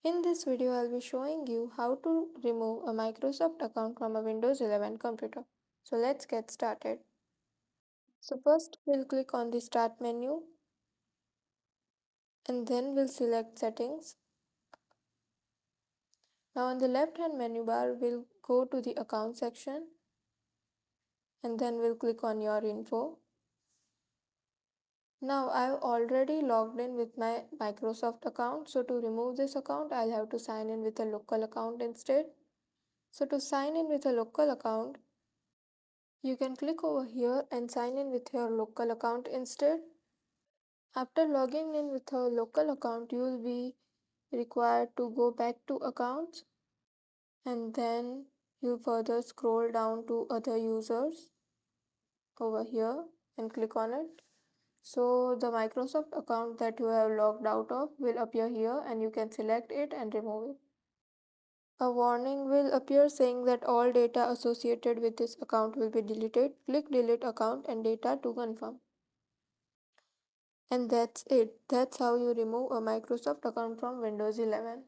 In this video, I'll be showing you how to remove a Microsoft account from a Windows 11 computer. So let's get started. So first, we'll click on the Start menu and then we'll select Settings. Now on the left hand menu bar, we'll go to the Account section and then we'll click on Your Info. Now I've already logged in with my Microsoft account. So to remove this account, I'll have to sign in with a local account instead. So to sign in with a local account, you can click over here and sign in with your local account instead. After logging in with a local account, you will be required to go back to accounts and then you further scroll down to other users over here and click on it. So the Microsoft account that you have logged out of will appear here and you can select it and remove it. A warning will appear saying that all data associated with this account will be deleted. Click delete account and data to confirm. And that's it. That's how you remove a Microsoft account from Windows 11.